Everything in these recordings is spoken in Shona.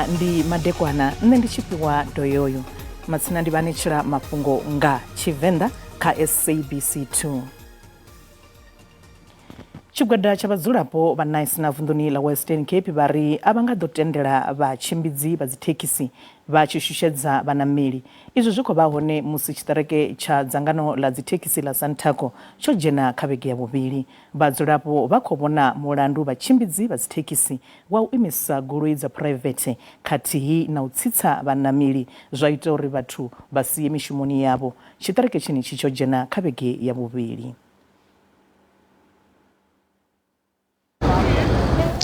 anga ndi madekwana nne ndi chipiwa doyoyo matsina ndi banitshira mafhungo nga Tshivenda kha SABC 2. Chigwada cha vhadzulapo vha nice na vunḓuni la Western Cape vari a vha nga ḓo tendela vhatshimbidzi vha dzithekisi vha tshi shushedza vhanameli. Izwi zwi khou vha hone musi tshiṱereke tsha dzangano la dzithekisi la Santaco tsho dzhena kha vhege ya vhuvhili. Vhadzulapo vha khou vhona mulandu vhatshimbidzi vha dzithekisi wa u imisa goloi dza private khathihi na u tsitsa vhanameli zwa ita uri vhathu vha siye mishumoni yavho. Tshiṱereke tshini tsho dzhena kha vhege ya vhuvhili.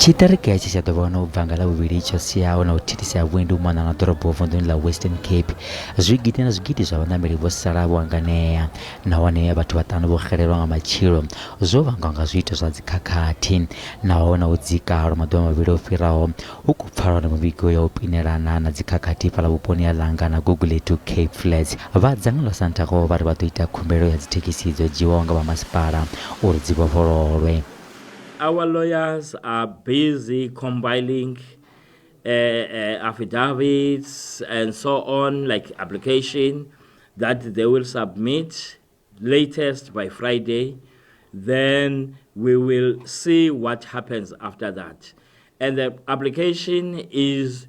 Tshiṱereke tshi tsha ḓovha na u bva nga ḽavhuvhili tsho siaho na u thithisa vhuendi u mona na ḓorobo vunḓuni la Western Cape. Zwigidi na zwigidi zwa vhanameli vho sala vho hanganea nahone vhathu vhaṱanu vho xelelwa nga matshilo zwo vhangwa nga zwiito zwa dzikhakhathi nahone u dzika lwa maḓuvha mavhili o fhiraho hu khou pfalwa na muvhigo ya u pinelana na dzikhakhathi fhaḽa vhuponi ha Langa na Google to Cape Flats. Vha dzangano ḽa Santaco vha ri vha ḓo ita khumbelo ya dzithekhisi dzo dzhiwaho nga vha masipala uri dzi vhofhololwe. Our lawyers are busy compiling affidavits and so on, like application that they will submit latest by Friday. Then we will see what happens after that. And the application is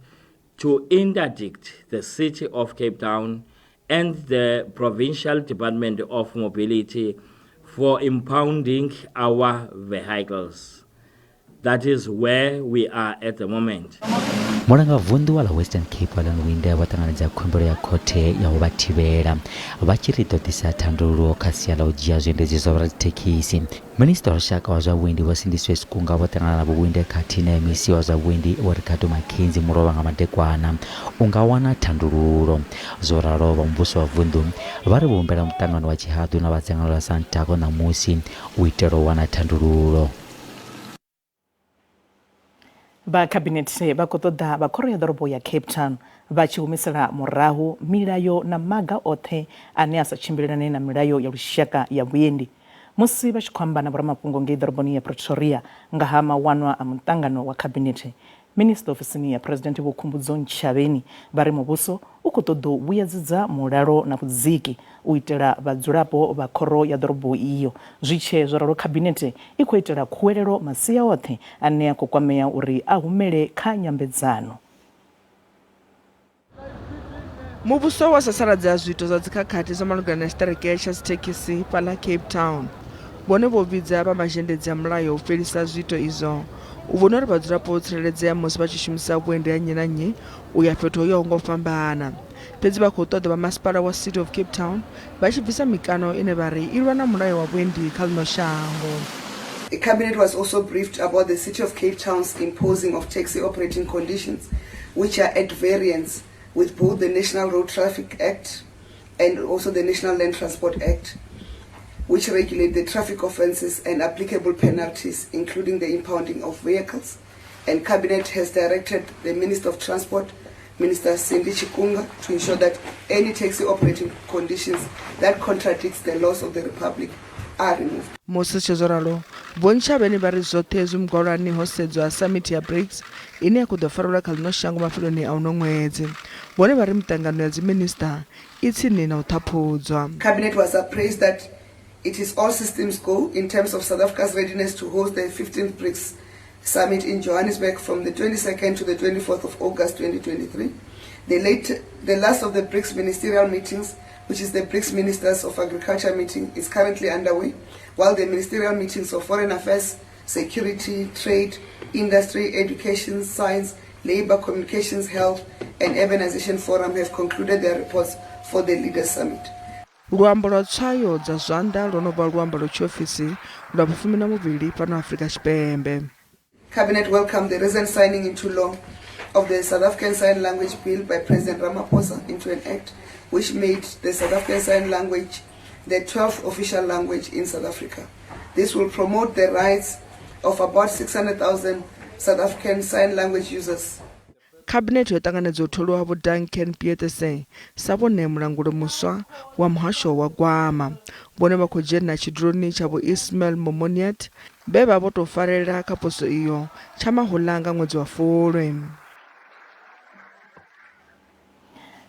to interdict the City of Cape Town and the Provincial Department of Mobility for impounding our vehicles. That is where we are at the moment. Mulanga vundu wa la Western Cape Alan Winde wa ṱanganedza khumbelo ya khothe ya u vha thivhela vha tshi ri ḓisa thandululo kha sia ḽa u dzhia zwiendedzi zwa vhoradzithekhisi. Minista wa lushaka wa zwa vhuendi vho Sindiswe Sikunga vho ṱangana na vhuendi khathihi na emisi wa zwa vhuendi wa Ricardo Mackenzie mulovha nga madekwana u nga wana thandululo. Zwo ralo vha muvhuso wa vundu vha ri vho humbela muṱangano wa tshihaḓu na vha dzangano ḽa Santaco ṋamusi u itela u wana thandululo. Ba cabinet ba khou ṱoḓa vha khoro ya ḓorobo ya Cape Town vha tshi humisela murahu milayo na maga oṱhe ane a sa tshimbilelane na milayo ya lushaka ya vhuendi musi vha tshi khou amba na vhoramafhungo ngei ḓoroboni ya Pretoria nga ha mawanwa a muṱangano wa cabinet. Minister ofisini ya President Vho Khumbudzo Ntshavheni vha ri muvhuso u khou ṱoḓa u vhuyedzedza mulalo na vhudziki u itela vhadzulapo vha khoro ya ḓorobo iyo. Zwi tshe zwo ralo cabinet i khou itela khuwelelo masia oṱhe ane a khou kwamea uri a humele kha nyambedzano. Muvhuso wa sasaladza zwiito zwa dzikhakhathi zwa malugana na tshiṱereke tsha dzithekhisi fhaḽa Cape Town vhone vho vhidza vha mazhendedzi a mulayo u fhelisa zwiito izwo u vhona uri vhadzulapo tsireledzea musi vha tshi shumisa vhuendi ha nnyi na nnyi u ya fhethu ho yaho nga u fhambana. Fhedzi vha khou ṱoḓa vha masipala wa City of Cape Town vha tshi bvisa mikano ine vha ri i lwa na mulayo wa vhuendi kha ḽino shango. The cabinet was also briefed about the City of Cape Town's imposing of taxi operating conditions which are at variance with both the National Road Traffic Act and also the National Land Transport Act, which regulate the traffic offences and applicable penalties, including the impounding of vehicles. And Cabinet has directed the Minister of Transport, Minister Cindy Chikunga, to ensure that any taxi operating conditions that contradicts the laws of the Republic are removed. Musi Chezoralo, Bonchabeni vari zwoṱhe zwi mugwalani ho sedzwa summit ya BRICS ine ya khou ḓo farelwa kha ḽino shango mafheloni a uno ṅwedzi. Vhone vha ri miṱangano ya dziminista i tsini na u ṱhaphudzwa. Cabinet was appraised that it is all systems go in terms of South Africa's readiness to host the 15th BRICS Summit in Johannesburg from the 22nd to the 24th of August 2023. The last of the BRICS ministerial meetings, which is the BRICS Ministers of Agriculture meeting, is currently underway, while the ministerial meetings of Foreign Affairs, Security, Trade, Industry, Education, Science, Labour, Communications, Health and Urbanization Forum have concluded their reports for the Leaders Summit. Luambo lwa tswayo dza zwanḓa lwo no vha luambo lwa tshiofisi lwa vhufumi na muvhili fhano Afrika Tshipembe. Cabinet welcomed the recent signing into law of the South African Sign Language Bill by President Ramaphosa into an act which made the South African Sign Language the 12th official language in South Africa. This will promote the rights of about 600,000 South African Sign Language users. Cabinet yo ṱanganedza u tholiwa vho Duncan Pieterse sa vhone mulanguli muswa wa muhasho wa gwama. Vhone vha khou dzhena tshiduloni tsha vho Ismail Momoniat vhe vha vho tou farelela kha poso iyo tsha mahuḽa nga ṅwedzi wa Fulwi.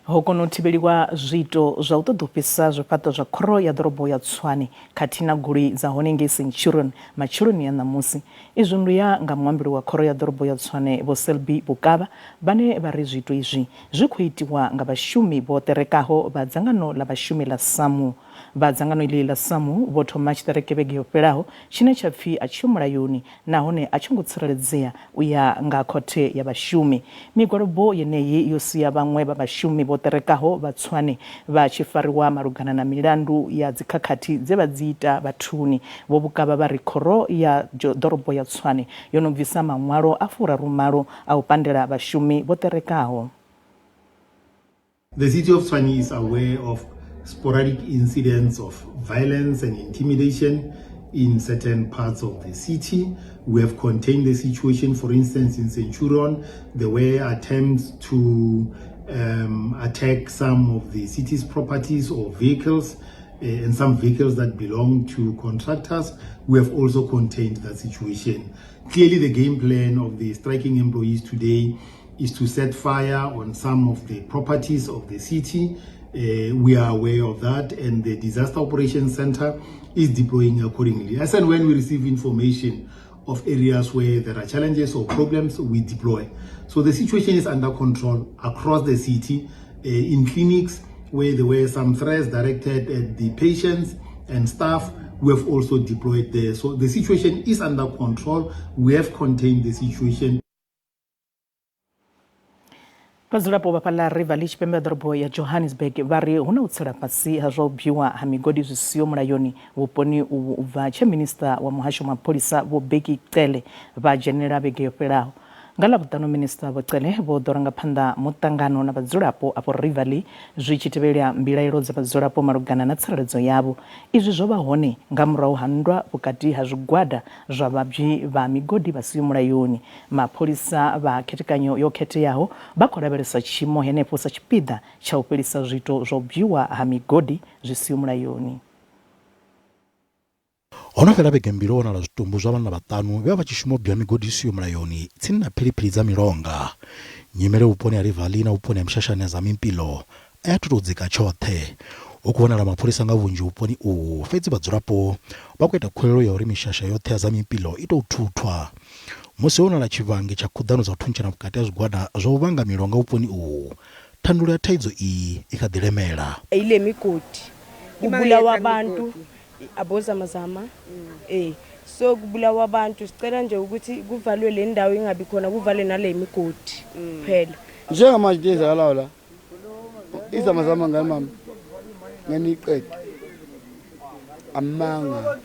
hokono thivheliwa zwiito zwa u ṱoḓofhisa zwifhaṱo zwa khoro ya ḓorobo ya Tshwane khathihi na guli dza hone ngei Centurion matshiloni ya ṋamusi. Izwi ndi ya nga muambeli wa khoro ya ḓorobo ya Tshwane Vho Selby Bukava vhane vha ri zwiito izwi zwi khou itiwa nga vhashumi vho terekaho vha dzangano la vhashumi la SAMU. Vha dzangano iḽi la SAMU vho thoma tshiṱereke vhege yo fhelaho tshine tsha pfi a tshiho mulayoni nahone a tshi ngo tsireledzea u ya nga khothe ya vhashumi. Migwalabo yeneyi yo sia vhaṅwe vha vhashumi vho terekaho vha Tshwane vha tshi fariwa malugana na milandu ya dzikhakhathi dze vha dzi ita vhathuni. Vho Bukava vha ri khoro ya ḓorobo ya Tshwane yo no bvisa maṅwalo a furarumalo a u pandela vhashumi vho terekaho. The city of Tshwane is aware of sporadic incidents of violence and intimidation in certain parts of the city. We have contained the situation. For instance, in Centurion, there were attempts to attack some of the city's properties or vehicles, and some vehicles that belong to contractors. We have also contained that situation. Clearly, the game plan of the striking employees today is to set fire on some of the properties of the city. We are aware of that, and the Disaster Operations Center is deploying accordingly. As and when we receive information of areas where there are challenges or problems, we deploy. So the situation is under control across the city. In clinics where there were some threats directed at the patients and staff, we have also deployed there. So the situation is under control. We have contained the situation. Vhadzulapo vha fhaḽa River Tshipembe ḓorobo ya Johannesburg vha ri hu na u tsela fhasi ha zwa u bviwa ha migodi zwi siho mulayoni vhuponi uvhu u bva tshe minista wa muhasho wa mapholisa Vho Beki Cele vha dzhenela vhege yo fhelaho. Nga ḽavhuṱanu minista Vho Cele vho ḓo rangaphanḓa muṱangano na vhadzulapo afho River zwi tshi tevhelela mbilaelo dza vhadzulapo malugana na tsireledzo yavho. Izwi zwo vha hone nga murahu ha nndwa vhukati ha zwigwada zwa vhabvi vha migodi vha siho mulayoni. Mapholisa vha khethekanyo yo khetheaho vha khou lavhelesa tshiimo henefho sa tshipiḓa tsha u fhelisa zwiito zwa u bviwa ha migodi zwi siho mulayoni. Ono fhela vhege mbili wanala zwitumbu zwa vhana vhaṱanu vhe vha tshi shuma u bia migodi isiyo mulayoni tsini na philiphili dza milonga. Nyimele vhuponi ha River na vhuponi ha Mshashane za Mimpilo a ya thu dzika tshoṱhe. U khou vhonala mapholisa nga vhunzhi vhuponi uhu, fhedzi vhadzulapo vha khou ita khuwelelo ya uri mishasha yoṱhe ya za Mimpilo i tou thuthwa. Musi ho nala tshivhangi tsha khuḓano dza u thuntshana vhukati ha zwigwada zwa u vhanga milonga vhuponi uhu, thandulo ya thaidzo iyi i kha ḓi lemela. Ile migodi kubulawa abantu abozamazama so kubulawa abantu sicela nje ukuthi kuvalwe le ndawo ingabi khona kuvale nale migodi phela njengamanje ezakalayo la izamazama ngani mama ngeniqede amanga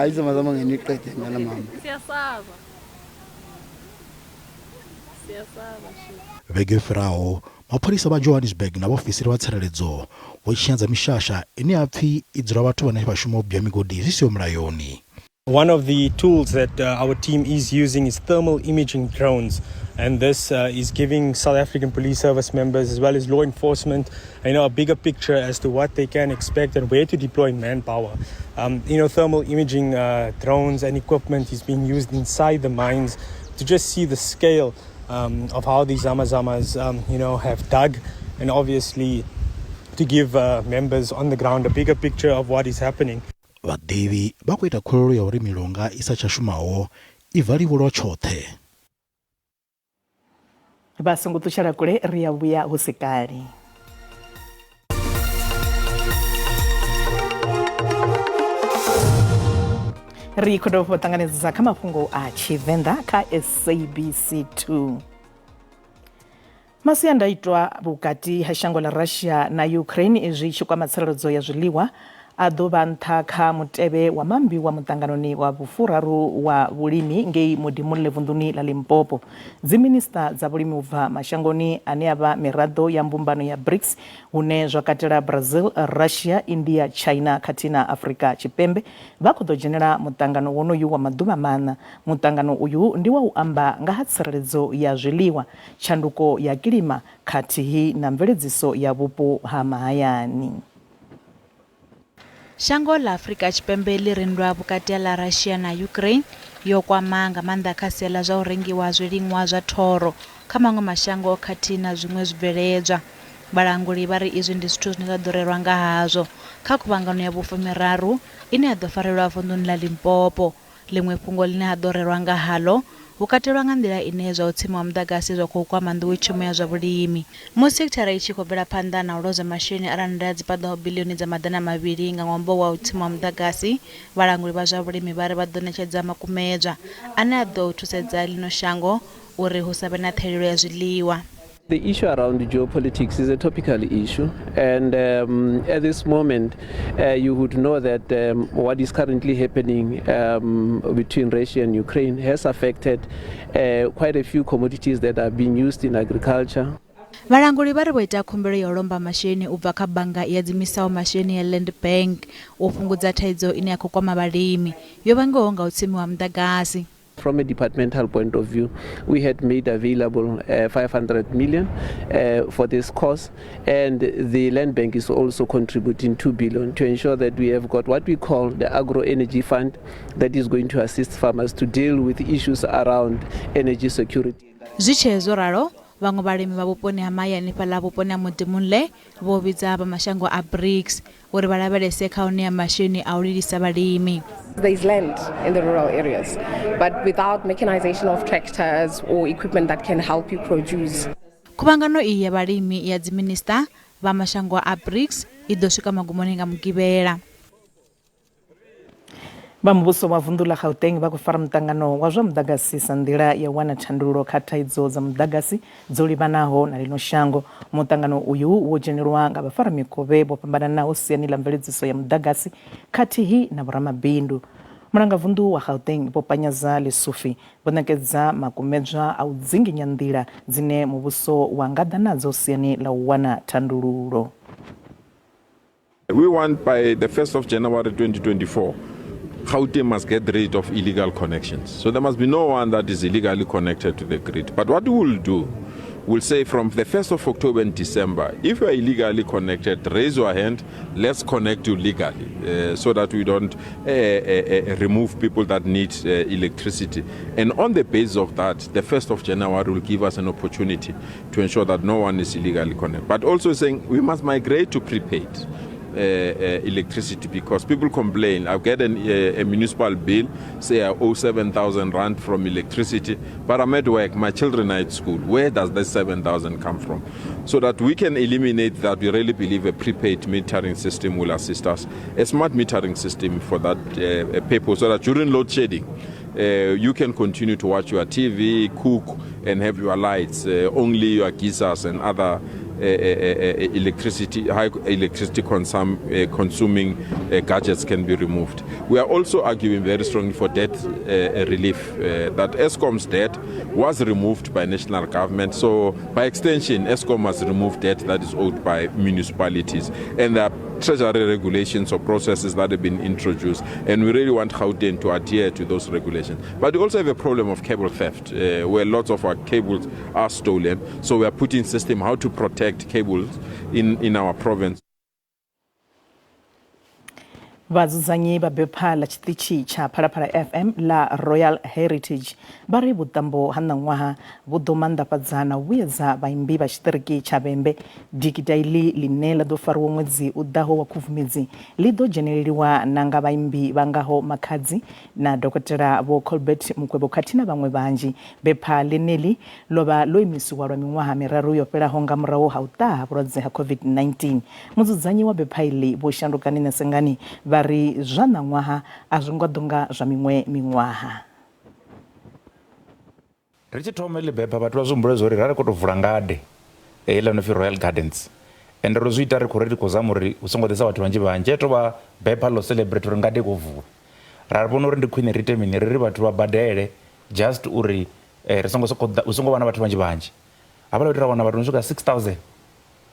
izamazama ngeniqede ngana mama siyasaba vhege fhiraho mapholisa vha Johannesburg na vhaofisiri vha tsireledzo vho tshinyadza mishasha ine ya pfi i dzula vhathu vhane vha shuma u bia migodi zwi siho mulayoni. One of the tools that our team is using is thermal imaging drones, and this is giving South African Police Service members as well as law enforcement, a bigger picture as to what they can expect and where to deploy manpower. Thermal imaging drones and equipment is being used inside the mines to just see the scale of how these zamazamas, have dug, and obviously to give members on the ground a bigger picture of what is happening. Vhaḓivhi vha khou ita khuwelelo ya uri milonga i sa tsha shumaho i valiwe lwa tshoṱhe. Vha songo ṱutshela kule ri ya vhuya hu si kale. Ri khou dovha ṱanganedzisa kha mafhungo a Tshivenda kha SABC 2. Masiandaitwa vhukati ha shango la Russia na Ukraine izwi tshi kwama tsireledzo ya zwiḽiwa a ḓo vha nṱha kha mutevhe wa mambi wa muṱanganoni wa vhufuraru wa vhulimi ngei Modimolle vunḓuni ḽa Limpopo. Dziminista dza vhulimi u bva mashangoni ane a vha miraḓo ya mbumbano ya BRICS hune zwa katela Brazil, Russia, India, China khathihi na Afrika Tshipembe vha khou ḓo dzhenela muṱangano wonoyu wa maḓuvha maṋa. Muṱangano uyu ndi wa u amba nga ha tsireledzo ya zwiḽiwa, tshanduko ya kilima khathihi na mveledziso ya vhupo ha mahayani. Shango la Afrika Tshipembe ḽi rindwa vhukati ha Russia na Ukraine yo kwama nga maanḓa kha sia ḽa zwa u rengiwa zwiliṅwa zwa thoro kha maṅwe mashango khathihi na zwiṅwe zwibveledzwa. Vhalanguli vha ri izwi ndi zwithu zwine zwa ḓo rerwa nga hazwo kha khuvhangano ya vhufumiraru ine ya ḓo farelwa vunḓuni ḽa Limpopo. Ḽiṅwe fhungo ḽine ha ḓo rerwa nga haḽo hu katelwa nga nḓila ine zwa u tsima wa muḓagasi zwa khou kwama nḓowetshumo ya zwa vhulimi. Musi sekithara i tshi khou bvela phanḓa na u loza masheleni a rannda dzi paḓaho biḽioni dza maḓana mavhili nga ṅwambo wa u tsima wa muḓagasi, vhalanguli vha zwa vhulimi vha ri vha ḓo ṋetshedza makumedzwa ane a ḓo thusedza ḽino shango uri hu sa vhe na ṱhahelelo ya zwiḽiwa. The issue around geopolitics is a topical issue, and at this moment you would know that what is currently happening between Russia and Ukraine has affected quite a few commodities that are being used in agriculture. Vhalanguli vha ri vho ita khumbelo ya u lomba masheleni u bva kha bannga ya dzimisaho masheleni ya Land Bank u fhungudza thaidzo ine ya khou kwama vhalimi yo vhangaho nga u tsimiwa muḓagasi. From a departmental point of view, we had made available 500 million for this cause, and the Land Bank is also contributing 2 billion to ensure that we have got what we call the agro-energy fund that is going to assist farmers to deal with issues around energy security. Zwi tshe zwo ralo, vhaṅwe vhalimi vha vhuponi ha mahayani fhaḽa vhuponi ha Mudimunle vho vhidza vha mashango a BRICS uri vha lavhelese kha u ṋea masheleni a u lilisa vhalimi. There is land in the rural areas, but without mechanization of tractors or equipment that can help you produce. Khuvhangano iyi ya vhalimi ya dziminista vha mashango a BRICS i ḓo swika magumoni nga Mugivhela. Vha muvhuso wa vunḓu ḽa Gauteng vha khou fara muṱangano wa zwa muḓagasi sa nḓila ya wana thandululo kha thaidzo dza muḓagasi dzo livhanaho na ḽino shango. Muṱangano uyu wo dzhenelwa nga vhafaramikovhe vho fhambananaho siani ḽa mveledziso ya muḓagasi khathihi na vhoramabindu. Mulanga vunḓu wa Gauteng Vho Panyaza Lesufi vho ṋekedza makumedzwa a u dzinginya nḓila dzine muvhuso wa nga ḓa nadzo siani ḽa u wana thandululo. We want by the 1st of January 2024 Gauteng must get rid of illegal connections. So there must be no one that is illegally connected to the grid. But what we will do, we'll say from the 1st of October and December, if you are illegally connected, raise your hand, let's connect you legally so that we don't remove people that need electricity. And on the basis of that, the 1st of January will give us an opportunity to ensure that no one is illegally connected. But also saying we must migrate to prepaid electricity, because people complain. I get a municipal bill, say I owe 7,000 rand from electricity, but I'm at work, my children are at school. Where does that 7,000 come from? So that we can eliminate that, we really believe a prepaid metering system will assist us. A smart metering system for that purpose, so that during load shedding, you can continue to watch your TV, cook, and have your lights. Only your geysers and other high electricity consuming gadgets can be removed. We are also arguing very strongly for debt relief. That ESCOM's debt was removed by national government, so by extension ESCOM must remove debt that is owed by municipalities. And there are treasury regulations or processes that have been introduced, and we really want Gauteng to adhere to those regulations. But we also have a problem of cable theft, where lots of our cables are stolen, so we are putting in system how to protect cables in our province. Vhadzudzanyi vha bepha ḽa tshiṱitshi tsha Phalaphala FM ḽa Royal Heritage vha ri vhuṱambo ha ṋaṅwaha vhu ḓo maanḓafhadza na u vhuedza vhaimbi vha tshiṱiriki tsha Vhembe. Digida iḽi ḽine ḽa ḓo fariwa ṅwedzi u ḓaho wa Khubvumedzi ḽi ḓo dzheneleliwa na nga vhaimbi vha ngaho Makhadzi na Dokotela Vho Colbert Mukwevho khathihi na vhaṅwe vhanzhi. Bepha ḽeneḽi ḽo vha ḽo imisiwa lwa miṅwaha miraru yo fhelaho nga murahu ha u ṱaha vhulwadze ha COVID-19. Mudzudzanyi wa bepha iḽi Vho Shandukani Nesengani vha ri zwa ṋaṅwaha a zwi ngo ḓo nga zwa miṅwe miṅwaha. Ri tshi thoma iḽi bepha vhathu vha zwi humbule zwori ra ri khou tou vula ngade heiḽa no pfi Royal Gardens, ende ro zwi ita ri khou khou zama uri hu songo ḓesa vhathu vhanzhi vhanzhi. Tou vha bepha ḽo celebrate uri ngade khou vulwa. Ra vhona uri ndi khwine ri ite mini, ri vhathu vha badele just uri ri songo vha na vhathu vhanzhi vhanzhi. Havha ḽa wana vhathu no swika 6,000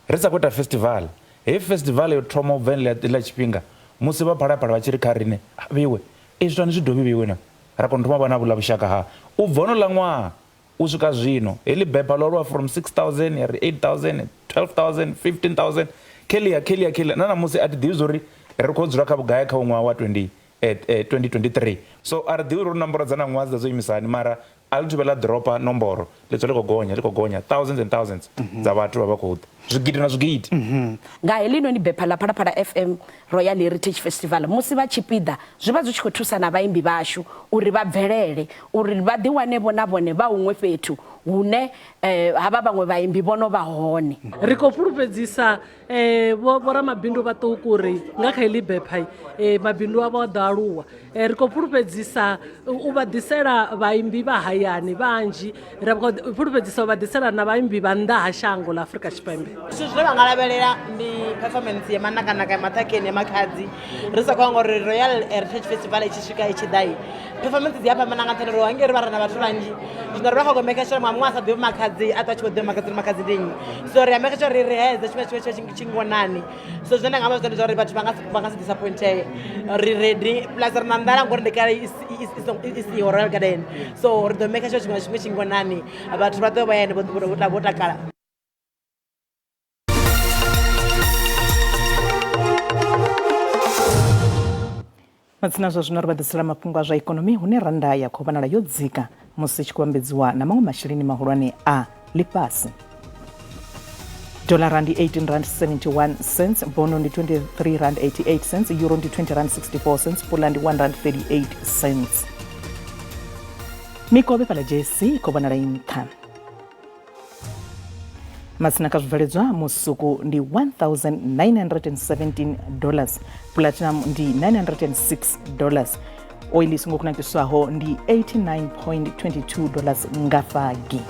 ri sa khou ita festival. Hei festival yo thoma u bva ḽa tshifhinga musi vha Phalaphala vha tshi ri kha riṋe vhiwe izwi ni zwi dovhi vhiwe na ra kona thoma vha na vhuḽa vhushaka ha u bva no ḽa ṅwaha u swika zwino. Heḽi bepha ḽo lwa from 6,000 ya ri 8,000 12,000 15,000 khelia na musi a ti ḓivhi zwo ri ri khou dzula kha vhugai kha ṅwaha wa 2023. So a ri ḓivhi uri nomboro dza na ṅwaha dza dzo imisani, mara alituvela dropa nomboro letso liko gonya thousands and thousands za vhathu vha khou zwigidi na zwigidi nga helino ni bepha la Phalaphala FM Royal Heritage Festival musi vha tshipida zwi vha zwi tshi khou thusa na vhaimbi vhashu uri vha bvelele uri vha ḓi wane vhona vhone vha huṅwe fhethu hune havha vhaṅwe vhaimbi vhono vha hone ri khou pfulufhedzisa vho ramabindu vhaṱuku uri nga kha heḽi bepha mabindu avho a ḓo aluwa ri khou pfulufhedzisa u vha ḓisela vhaimbi vha hayani vhanzhi ri khou pfulufhedzisa u vha ḓisela na vhaimbi vha nnḓa ha shango ḽa Afrika Tshipembe zwithu zwine vha nga lavhelela ndi performance ya manakanaka ya maṱhakheni ya makhadzi ri sa khou anga uri Royal Heritage Festival i tshi swika i tshi ḓa performance dzi a fhambana nga nṱhani ro hangeri vha re na vhathu vhanzhi zwino ri vha khou make sure muṅwe a sa ḓivhi makhadzi a ṱwa tshi khou ḓivha makhadzi ndi nnyi so ri a make sure ri rehedza tshifhinga tshingonani so zwine nga amba zwone zwa uri vhathu vha nga si disappointee ri ready plus ri na nḓala ngori ndi kale is Royal Garden so ri ḓo make sure tshifhinga tshingonani vhathu vha ḓo vha yene vho takala. Matsina zwa zwino ri vha ḓisela mafhungo a zwa ikonomi hune randa ya khou vhonala yo dzika musi tshi khou ambedziwa na maṅwe masheleni mahulwane a ḽifhasi. Dollar rand 18.71 cents, bono ndi 23.88 cents, euro ndi 20.64 cents, pula ndi 1.38 cents. Mikovhe pala JC khou vhonala nṱha. Matsina ka zwibveledzwa musuku ndi $1,917, platinum ndi $906, oil songo kunakiswaho ndi $89.22 nga fagi.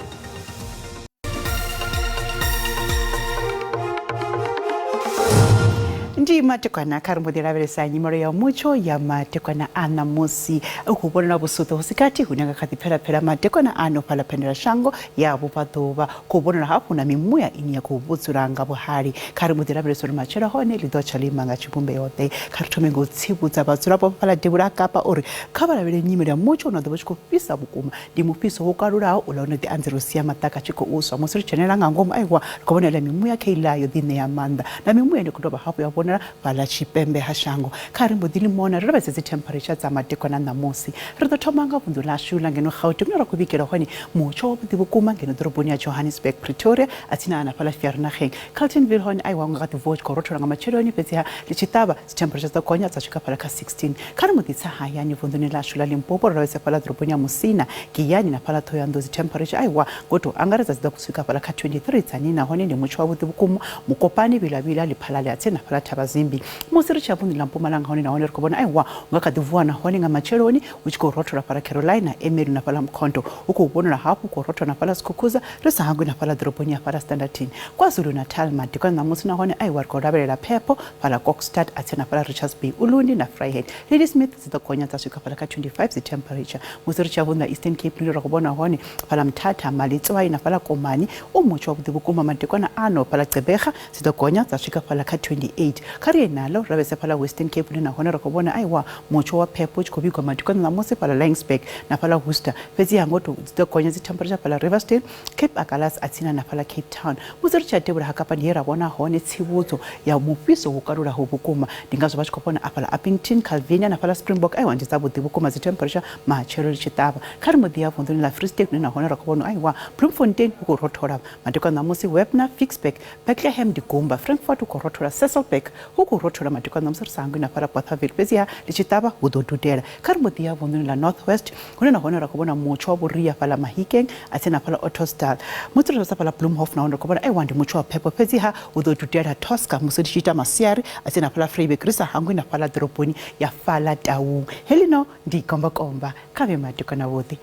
Ndi matekwana kha ri mbo ḓi lavhelesa nyimelo ya mutsho ya matekwana a ṋamusi u khou vhonala vhusuthu husikati hune nga kha ḓi pfelaphela matekwana ano fhaḽa phendela shango ya vhubva ḓuvha khou vhonala hafhu na mimuya ine ya khou vhudzula nga vhuhali kha ri mbo ḓi lavhelesa uri matshelo hone ḽi ḓo tsha lima nga tshivhumbe yoṱhe kha ri thome nga u tsivhudza vhadzulapo fhaḽa devhula Kapa uri kha vha lavhelele nyimelo ya mutsho una ḓo vha tshi khou fhisa vhukuma ndi mufhiso wo kalulaho uḽa une ḓi anzela u sia maṱaka tshi khou swa musi ri dzhenelela nga ngomu aiwa ri khou vhonela mimuya kha iḽayo ḓi ṋea maanḓa na mimuya ndi khou dovha hafhu ya vhonala fhaḽa tshipembe ha shango kha ri mbo ḓi limona ri lavhelesa dzi temperature dza matekwana ṋamusi ri ḓo thoma nga vunḓu ḽashu ḽa ngeno Gauteng ra khou vikela hone mutsho wavhuḓi vhukuma ngeno ḓoroboni ya Johannesburg, Pretoria a tsini na fhaḽa Vereeniging, Carletonville hone aiwa nga kha ḓi vuwa tshi khou rothola nga matsheloni fhedziha ḽi tshi ṱavha dzi temperature dza gonya dza swika fhaḽa kha 16 kha ri mbo ḓi tsa hayani vunḓuni ḽashu ḽa Limpopo ri lavhelesa fhaḽa ḓoroboni ya Musina, Giyani na fhaḽa Thohoyandou dzi temperature aiwa ngo tou angaredza dzi ḓo swika fhaḽa kha 23 dzani nahone ndi mutsho wavhuḓi vhukuma Mukopani Vilavila Lephalale a tsini na fhaḽa Thabazimbi musi ri tshi ya vunḓu ḽa Mpumalanga hone nahone ri khou vhona aiwa nga kha ḓi vuwa nahone nga matsheloni hu tshi khou rothola fhaḽa Carolina, Emery na fhaḽa Mkhonto hu khou vhonala hafhu khou rothola na fhaḽa Skukuza ri sa hangwi na fhaḽa ḓoroboni ya fhaḽa Standerton, KwaZulu Natal madekwana ṋamusi nahone aiwa ri khou lavhelela phepho fhaḽa Kokstad a tsini na fhaḽa Richards Bay, Ulundi na Vryheid, Ladysmith dzi ḓo gonya dza swika fhaḽa kha 25 dzi temperature musi ri tshi ya vunḓu ḽa Eastern Cape ri khou vhona hone fhaḽa Mthatha, Malitswayi na fhaḽa Komani u mutsho wavhuḓi vhukuma madekwana ano fhaḽa Gqeberha dzi ḓo gonya dza swika fhaḽa kha 28 kha ri ye nalo ri lavhelesa fhaḽa Western Cape hune nahone ri khou vhona aiwa mutsho wa phepho u tshi khou vhigwa madekwana ṋamusi fhaḽa Laingsburg na fhaḽa Worcester fhedziha ngo tou dzi ḓo gonya dzi temperature fhaḽa Riversdale, Cape Agulhas a tsini na fhaḽa Cape Town musi ri tshi ya devhula ha Kapa ndi he ra vhona hone tsivhudzo ya mufhiso wo kalulaho vhukuma ndi ngazwo vha tshi khou vhona afhaḽa Upington, Calvinia na fhaḽa Springbok aiwa ndi dzavhuḓi vhukuma dzi temperature matshelo ri tshi ṱavha kha ri mbo ḓi ya vunḓuni ḽa Free State hune nahone ra khou vhona aiwa Bloemfontein hu khou rothola madekwana ṋamusi Webner, Ficksburg, Bethlehem, Digumba, Frankfurt hu khou rothola Sasolburg hu khou rothola madekwana ṋamusi ri sa hangwi na fhaḽa Bothaville fhedziha ḽi tshi ṱavha hu ḓo dudela kha ri mbo ḓi ya vunḓuni ḽa North West hune nahone ra khou vhona mutsho wa vhuria fhaḽa Mahikeng a tsini na fhaḽa Ottosdal musi ri sa fhaḽa Bloemhof nahone ri khou vhona aiwa ndi mutsho wa phepho fhedziha hu ḓo dudela Tosca musi ri tshi ita masiari a tsini na fhaḽa Vryburg ri sa hangwi na fhaḽa ḓoroboni ya fhaḽa Taung helino ndi kombakomba kha vhe madekwana vhuḓi